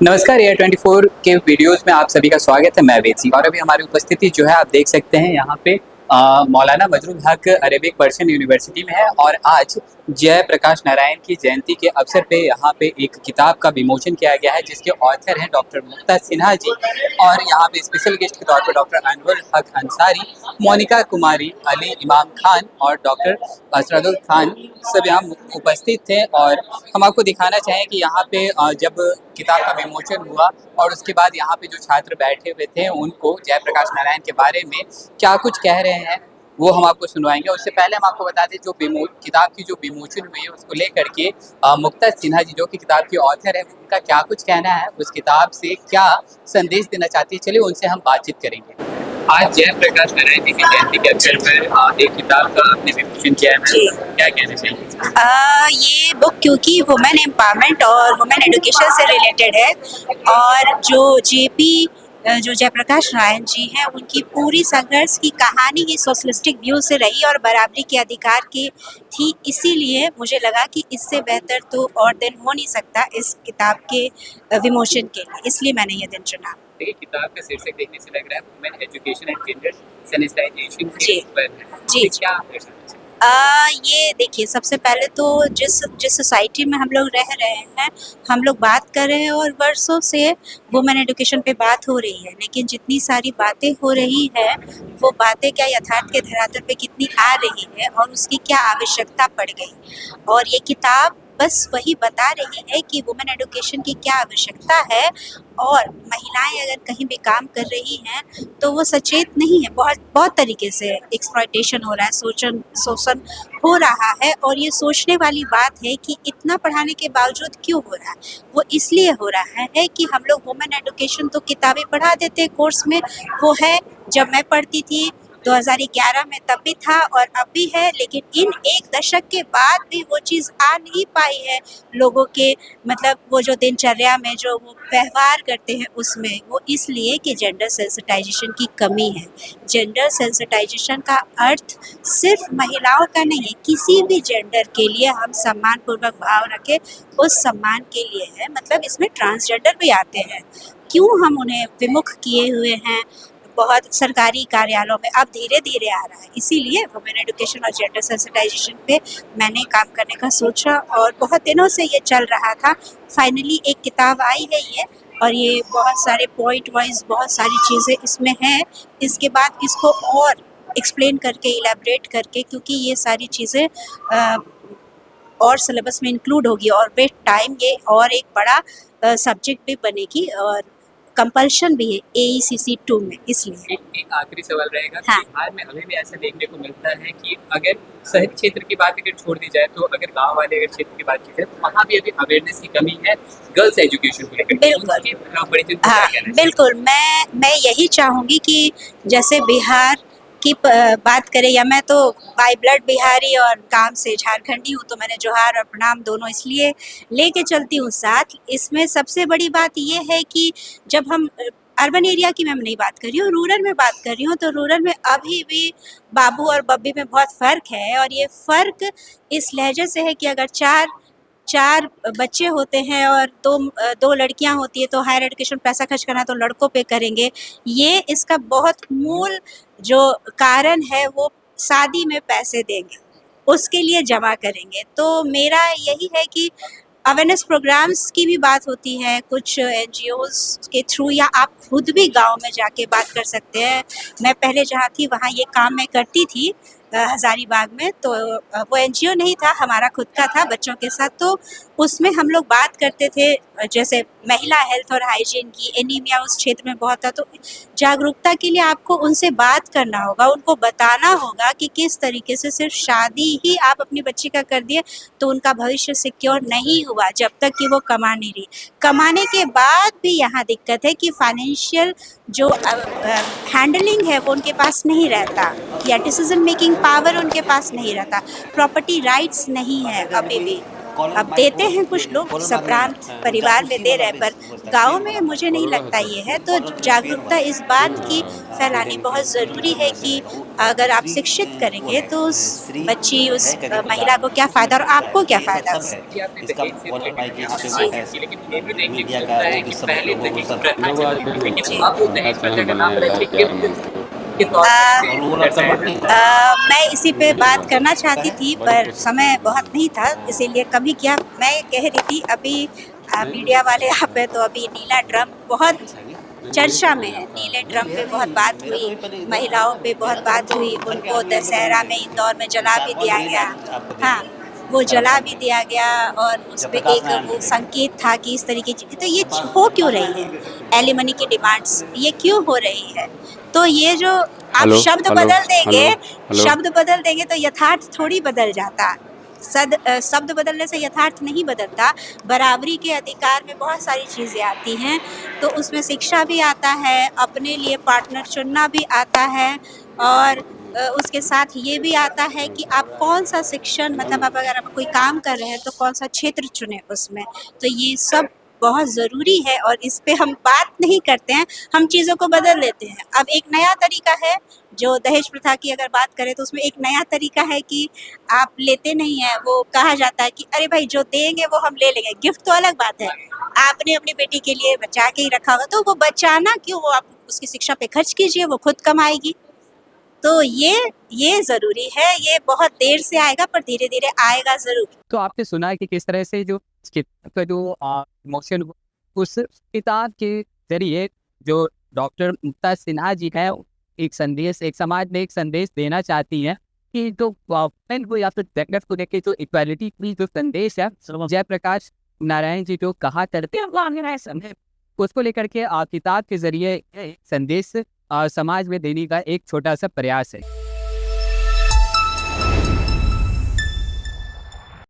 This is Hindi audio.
नमस्कार, एयर 24 के वीडियोस में आप सभी का स्वागत है। मैं वेद सिंह और अभी हमारी उपस्थिति जो है आप देख सकते हैं यहाँ पे मौलाना मजरूल हक अरेबिक पर्शियन यूनिवर्सिटी में है। और आज जय प्रकाश नारायण की जयंती के अवसर पे यहाँ पे एक किताब का विमोचन किया गया है जिसके ऑथर हैं डॉक्टर मुक्ता सिन्हा जी। और यहाँ पे स्पेशल गेस्ट के तौर पर डॉक्टर अनवर हक अंसारी, मोनिका कुमारी, अली इमाम खान और डॉक्टर असरदुल खान सब यहाँ उपस्थित थे। और हम आपको दिखाना चाहें कि यहाँ पे जब किताब का विमोचन हुआ और उसके बाद यहाँ पे जो छात्र बैठे हुए थे उनको जयप्रकाश नारायण के बारे में क्या कुछ कह रहे हैं वो हम आपको सुनवाएंगे। उससे पहले हम आपको बता दें जो किताब की जो विमोचन हुई है उसको लेकर के मुक्ता सिन्हा जी जो कि किताब की ऑथर है उनका क्या कुछ कहना है, उस किताब से क्या संदेश देना चाहती है, चलिए उनसे हम बातचीत करेंगे। आज जयप्रकाश नारायण जी की जयंती के अवसर पर एक किताब का आपने विमोचन किया है, क्या कहना चाहिए? ये बुक क्योंकि वुमेन एम्पावरमेंट और वुमेन एडुकेशन से रिलेटेड है और जो जयप्रकाश नारायण जी हैं उनकी पूरी संघर्ष की कहानी ही सोशलिस्टिक व्यू से रही और बराबरी के अधिकार की थी, इसीलिए मुझे लगा कि इससे बेहतर तो और दिन हो नहीं सकता इस किताब के विमोचन के लिए, इसलिए मैंने ये दिन चुना। देखिए, किताब का शीर्षक देखने से लग रहा है women education and gender sensitization के ऊपर है। जी क्या ये देखिए, सबसे पहले तो जिस सोसाइटी में हम लोग रह रहे हैं, हम लोग बात कर रहे हैं और वर्षों से वुमेन एजुकेशन पे बात हो रही है, लेकिन जितनी सारी बातें हो रही है वो बातें क्या यथार्थ के धरातल पे कितनी आ रही है और उसकी क्या आवश्यकता पड़ गई। और ये किताब बस वही बता रही है कि वुमेन एजुकेशन की क्या आवश्यकता है और महिलाएं अगर कहीं भी काम कर रही हैं तो वो सचेत नहीं है। बहुत तरीके से एक्सप्लॉयटेशन हो रहा है, शोषण हो रहा है और ये सोचने वाली बात है कि इतना पढ़ाने के बावजूद क्यों हो रहा है। वो इसलिए हो रहा है कि हम लोग वुमेन एजुकेशन तो किताबें पढ़ा देते हैं कोर्स में, वो है जब मैं पढ़ती थी 2011 में तब भी था और अब भी है, लेकिन इन एक दशक के बाद भी वो चीज़ आ नहीं पाई है लोगों के, मतलब वो जो दिनचर्या में जो वो व्यवहार करते हैं उसमें, वो इसलिए कि जेंडर सेंसिटाइजेशन की कमी है। जेंडर सेंसिटाइजेशन का अर्थ सिर्फ महिलाओं का नहीं है, किसी भी जेंडर के लिए हम सम्मानपूर्वक भाव रखें उस सम्मान के लिए है। मतलब इसमें ट्रांसजेंडर भी आते हैं, क्यों हम उन्हें विमुख किए हुए हैं बहुत सरकारी कार्यालयों में, अब धीरे धीरे आ रहा है। इसीलिए वुमेन एजुकेशन और जेंडर सेंसिटाइजेशन पे मैंने काम करने का सोचा और बहुत दिनों से ये चल रहा था। फाइनली एक किताब आई है ये, और ये बहुत सारे पॉइंट वाइज बहुत सारी चीज़ें इसमें हैं। इसके बाद इसको और एक्सप्लेन करके, इलेबरेट करके, क्योंकि ये सारी चीज़ें और सिलेबस में इंक्लूड होगी और विद टाइम ये और एक बड़ा सब्जेक्ट भी बनेगी और कंपल्शन भी है AECC 2 में। इसलिए एक आखिरी सवाल रहेगा। हाँ। बिहार में अभी भी ऐसा देखने को मिलता है कि अगर शहरी क्षेत्र की बात अगर छोड़ दी जाए तो अगर गांव वाले अगर क्षेत्र की बात की जाए तो वहाँ भी अभी अवेयरनेस की कमी है गर्ल्स एजुकेशन को लेकर। बिल्कुल मैं यही चाहूँगी कि जैसे बिहार की बात करें, या मैं तो बाय ब्लड बिहारी और काम से झारखंडी हूँ, तो मैंने जोहार और प्रणाम दोनों इसलिए लेके चलती हूँ साथ। इसमें सबसे बड़ी बात ये है कि जब हम अर्बन एरिया की मैं नहीं बात कर रही हूँ, रूरल में बात कर रही हूँ, तो रूरल में अभी भी बाबू और बब्बी में बहुत फ़र्क है। और ये फ़र्क इस लहजे से है कि अगर चार बच्चे होते हैं और दो लड़कियां होती है तो हायर एजुकेशन पैसा खर्च करना तो लड़कों पे करेंगे। ये इसका बहुत मूल जो कारण है वो शादी में पैसे देंगे, उसके लिए जमा करेंगे। तो मेरा यही है कि अवेयरनेस प्रोग्राम्स की भी बात होती है कुछ NGOs के थ्रू, या आप खुद भी गांव में जाके बात कर सकते हैं। मैं पहले जहाँ थी वहाँ ये काम मैं करती थी हज़ारीबाग में, तो वो NGO नहीं था, हमारा खुद का था बच्चों के साथ। तो उसमें हम लोग बात करते थे जैसे महिला हेल्थ और हाइजीन की, एनीमिया उस क्षेत्र में बहुत था। तो जागरूकता के लिए आपको उनसे बात करना होगा, उनको बताना होगा कि किस तरीके से सिर्फ शादी ही आप अपनी बच्ची का कर दिए तो उनका भविष्य सिक्योर नहीं हुआ जब तक कि वो कमा नहीं रही। कमाने के बाद भी यहाँ दिक्कत है कि फाइनेंशियल जो हैंडलिंग है वो उनके पास नहीं रहता, या डिसीजन मेकिंग पावर उनके पास नहीं रहता, प्रॉपर्टी राइट्स नहीं है अभी भी। अब देते हैं कुछ लोग संप्रांत परिवार में दे रहे हैं, पर गाँव में मुझे नहीं लगता ये है। तो जागरूकता इस बात की फैलानी बहुत ज़रूरी है कि अगर आप शिक्षित करेंगे तो उस बच्ची, उस महिला को क्या फ़ायदा और आपको क्या फ़ायदा उससे। कि आपने दहेज से रिलेटेड यहाँ पे जी। बात की, लेकिन ये भी देखने को मिलता है कि पहले दहेज प्रथा चलती थी, लेकिन जी। अब दहेज प्रथा का नाम बदल के गिफ्ट के तौर आ, पे दर्शाया जाता है। मैं इसी पे बात करना चाहती थी, पर समय बहुत नहीं था, इसीलिए कभी क्या मैं कह रही थी अभी मीडिया वाले यहाँ पे तो अभी नीला ड्रम बहुत चर्चा में है। नीले ड्रम पे बहुत बात हुई, महिलाओं पे बहुत बात हुई, उनको दशहरा में इंदौर में जला भी दिया गया। हाँ, वो जला भी दिया गया और उस पे एक वो संकेत था कि इस तरीके की, तो ये हो क्यों रही है? एलिमनी की डिमांड्स ये क्यों हो रही है? तो ये जो आप हेलो शब्द हेलो बदल देंगे, हेलो शब्द बदल देंगे तो यथार्थ थोड़ी बदल जाता। शब्द बदलने से यथार्थ नहीं बदलता। बराबरी के अधिकार में बहुत सारी चीज़ें आती हैं, तो उसमें शिक्षा भी आता है, अपने लिए पार्टनर चुनना भी आता है और उसके साथ ये भी आता है कि आप कौन सा शिक्षण, मतलब आप अगर आप कोई काम कर रहे हैं तो कौन सा क्षेत्र चुने उसमें। तो ये सब बहुत ज़रूरी है और इस पे हम बात नहीं करते हैं, हम चीज़ों को बदल लेते हैं। अब एक नया तरीका है, जो दहेज प्रथा की अगर बात करें तो उसमें एक नया तरीका है कि आप लेते नहीं हैं, वो कहा जाता है कि अरे भाई जो देंगे वो हम ले लेंगे। गिफ्ट तो अलग बात है, आपने अपनी बेटी के लिए बचा के ही रखा होगा, तो वो बचाना क्यों, वो आप उसकी शिक्षा पे खर्च कीजिए, वो खुद कमाएगी। तो ये ज़रूरी है, ये बहुत देर से आएगा पर धीरे-धीरे आएगा ज़रूर। तो आपने सुना है कि किस तरह से जो किताब का जो इमोशन, उस किताब के जरिए जो डॉक्टर मुक्ता सिन्हा जी है, एक संदेश, एक समाज में एक संदेश देना चाहती हैं कि जो वुमेन को या फिर जेंडर को लेके जो इक्वालिटी की जो संदेश है, जयप्रकाश नारायण जी जो कहा करते हैं, उसको लेकर के किताब के जरिए एक संदेश समाज में देने का एक छोटा सा प्रयास है।